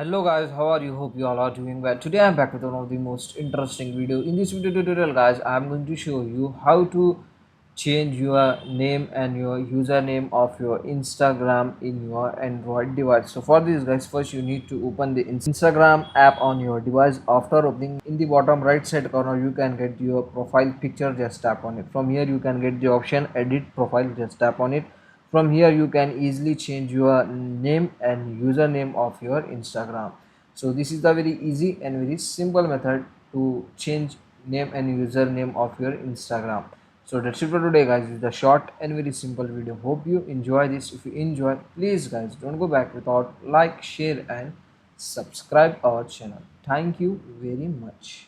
Hello guys, how are you? Hope you all are doing well. Today I'm back with one of the most interesting video. In this video tutorial guys, I'm going to show you how to change your name and your username of your Instagram in your Android device. So for this guys, first you need to open the Instagram app on your device. After opening, in the bottom right side corner you can get your profile picture, just tap on it. From here you can get the option edit profile, just tap on it. From here you can easily change your name and username of your Instagram. So this is the very easy and very simple method to change name and username of your Instagram. So that's it for today guys. This is the short and very simple video. Hope you enjoy this. If you enjoy, please guys don't go back without like, share and subscribe our channel. Thank you very much.